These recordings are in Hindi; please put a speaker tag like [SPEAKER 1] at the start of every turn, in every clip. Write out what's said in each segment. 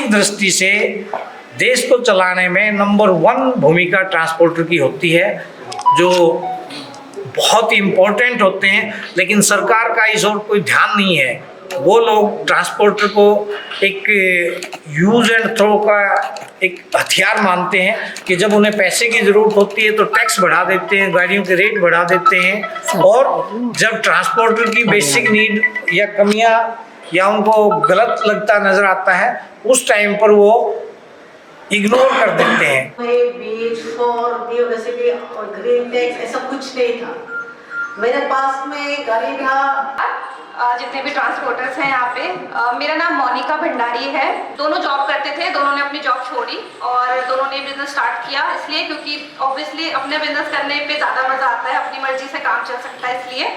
[SPEAKER 1] आर्थिक दृष्टि से देश को चलाने में नंबर 1 भूमिका ट्रांसपोर्टर की होती है, जो बहुत इम्पोर्टेंट होते हैं, लेकिन सरकार का इस ओर कोई ध्यान नहीं है। वो लोग ट्रांसपोर्टर को एक यूज एंड थ्रो का एक हथियार मानते हैं कि जब उन्हें पैसे की ज़रूरत होती है तो टैक्स बढ़ा देते हैं, गाड़ियों के रेट बढ़ा देते हैं, और जब ट्रांसपोर्टर की बेसिक नीड या कमियां या उनको गलत लगता नज़र आता है उस टाइम पर वो इग्नोर कर देते हैं।
[SPEAKER 2] ग्रीन टैक्स ऐसा कुछ नहीं था, मेरे पास में गाड़ी था।
[SPEAKER 3] जितने भी ट्रांसपोर्टर्स हैं यहाँ पे, मेरा नाम मोनिका भंडारी है। दोनों जॉब करते थे, दोनों ने अपनी जॉब छोड़ी और दोनों ने बिजनेस स्टार्ट किया, इसलिए क्योंकि ऑब्वियसली अपने बिजनेस करने पे ज़्यादा मज़ा आता है, अपनी मर्जी से काम चल सकता है। इसलिए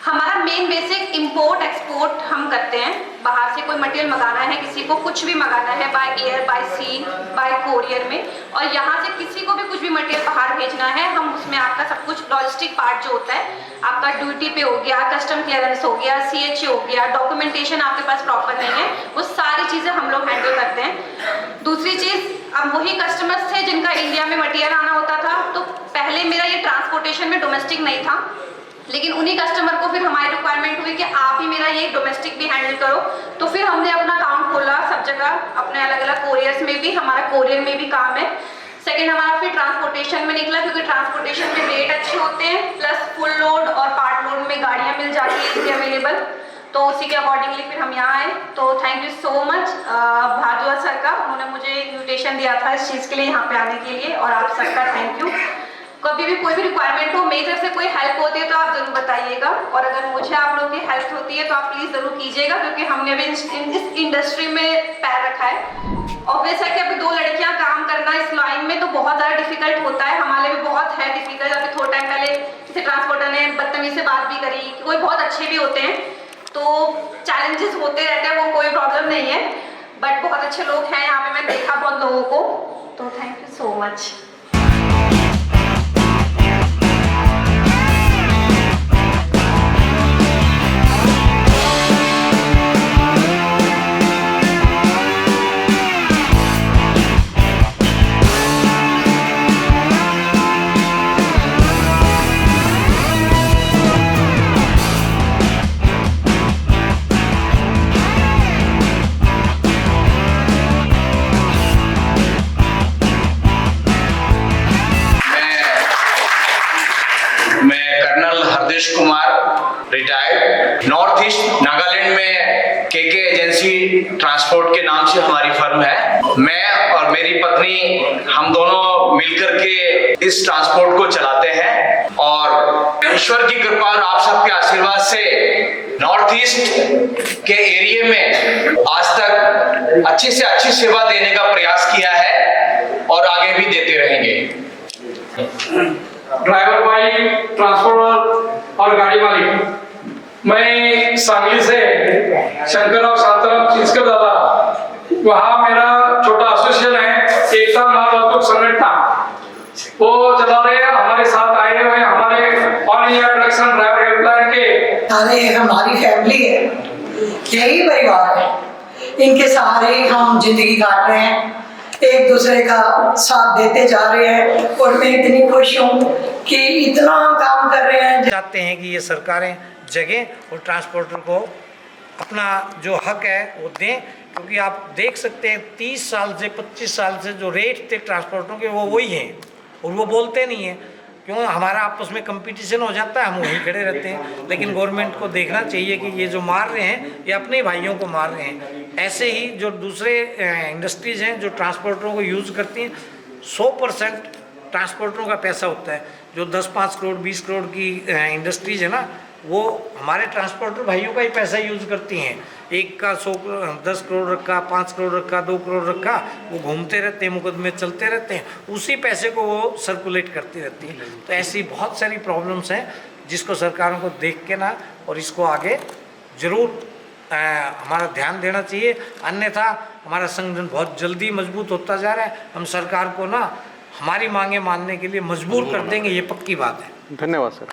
[SPEAKER 3] हमारा मेन बेसिक इंपोर्ट एक्सपोर्ट हम करते हैं। बाहर से कोई मटेरियल मंगाना है, किसी को कुछ भी मंगाना है, by air, by sea, by courier में, और यहाँ से किसी को भी कुछ भी मटेरियल बाहर भेजना है, हम उसमें आपका सब कुछ लॉजिस्टिक पार्ट जो होता है, आपका ड्यूटी पे हो गया, कस्टम क्लियरेंस हो गया, CHA हो गया, डॉक्यूमेंटेशन आपके पास प्रॉपर नहीं है, वो सारी चीज़ें हम लोग हैंडल करते हैं। दूसरी चीज़, अब वही कस्टमर्स थे जिनका इंडिया में मटेरियल आना होता था, तो पहले मेरा ये ट्रांसपोर्टेशन में डोमेस्टिक नहीं था, लेकिन उन्हीं कस्टमर को फिर हमारी रिक्वायरमेंट हुई कि आप ही मेरा ये डोमेस्टिक भी हैंडल करो, तो फिर हमने अपना अकाउंट खोला सब जगह, अपने अलग अलग कोरियर्स में भी, हमारा कोरियर में भी काम है। सेकेंड हमारा फिर ट्रांसपोर्टेशन में निकला, क्योंकि ट्रांसपोर्टेशन में रेट अच्छे होते हैं, प्लस फुल लोड और पार्ट लोड में गाड़ियाँ मिल जाती है इनकी अवेलेबल, तो उसी के अकॉर्डिंगली फिर हम यहाँ आए। तो thank you so much Bharadwaj sir का, उन्होंने मुझे इन्विटेशन दिया था इस चीज़ के लिए यहाँ पे आने के लिए, और आप सबका थैंक यू। कभी भी कोई भी रिक्वायरमेंट हो, मेरी तरफ से कोई हेल्प होती है तो आप जरूर बताइएगा, और अगर मुझे आप लोगों की हेल्प होती है तो आप प्लीज़ ज़रूर कीजिएगा, क्योंकि हमने भी इस इंडस्ट्री में पैर रखा है। ऑब्वियस है कि अभी 2 लड़कियां काम करना इस लाइन में तो बहुत ज़्यादा डिफिकल्ट होता है, हमारे भी बहुत है डिफिकल्ट। अभी थोड़ा टाइम पहले किसी ट्रांसपोर्टर ने बदतमीजी से बात भी करी, कोई बहुत अच्छे भी होते हैं, तो चैलेंजेस होते रहते हैं, वो कोई प्रॉब्लम नहीं है, बट बहुत अच्छे लोग हैं यहाँ पे, मैं देखा बहुत लोगों को, तो thank you so much.
[SPEAKER 4] Kumar, retired, north east Nagaland में केके एजेंसी ट्रांसपोर्ट के नाम से हमारी फर्म है। मैं और मेरी पत्नी हम दोनों मिलकर के इस ट्रांसपोर्ट को चलाते हैं, और ईश्वर की कृपा और आप सबके आशीर्वाद से नॉर्थ ईस्ट के एरिया में आज तक अच्छी से अच्छी सेवा देने का प्रयास किया है और आगे भी देते रहेंगे।
[SPEAKER 5] ड्राइवर भाई, ट्रांसपोर्टर और गाड़ी मालिक, मैं सांगली से शंकरराव शांताराम चिंचकर दादा, वहाँ मेरा छोटा एसोसिएशन है, एकता माल वाहतूक संगठन, वो चला रहे हैं। हमारे साथ आए हुए हमारे all India production driver helpline के
[SPEAKER 6] सारे हमारी फैमिली है, यही परिवार है, इनके सहारे हम जिंदगी काट रहे हैं, एक दूसरे का साथ देते जा रहे हैं, और मैं इतनी खुश हूँ कि इतना काम कर रहे हैं।
[SPEAKER 1] चाहते हैं कि ये सरकारें जगें और ट्रांसपोर्टर को अपना जो हक है वो दें, क्योंकि आप देख सकते हैं 30 साल से 25 साल से जो रेट थे ट्रांसपोर्टरों के वो वही हैं, और वो बोलते नहीं हैं, क्यों? हमारा आपस में कंपटीशन हो जाता है, हम वहीं खड़े रहते हैं। लेकिन गवर्नमेंट को देखना चाहिए कि ये जो मार रहे हैं ये अपने भाइयों को मार रहे हैं। ऐसे ही जो दूसरे इंडस्ट्रीज़ हैं जो ट्रांसपोर्टरों को यूज़ करती हैं, 100% ट्रांसपोर्टरों का पैसा होता है। जो 10-5 करोड़ 20 करोड़ की इंडस्ट्रीज़ है ना, वो हमारे ट्रांसपोर्टर भाइयों का ही पैसा यूज़ करती हैं। एक का 10 करोड़ रखा, 5 करोड़ रखा, 2 करोड़ रखा, वो घूमते रहते हैं, मुकदमे चलते रहते हैं, उसी पैसे को वो सर्कुलेट करती रहती हैं। तो ऐसी बहुत सारी प्रॉब्लम्स हैं जिसको सरकारों को देख के ना, और इसको आगे ज़रूर हमारा ध्यान देना चाहिए, अन्यथा हमारा संगठन बहुत जल्दी मजबूत होता जा रहा है। हम सरकार को ना हमारी मांगे मानने के लिए मजबूर कर देंगे, ये पक्की बात है।
[SPEAKER 7] धन्यवाद सर।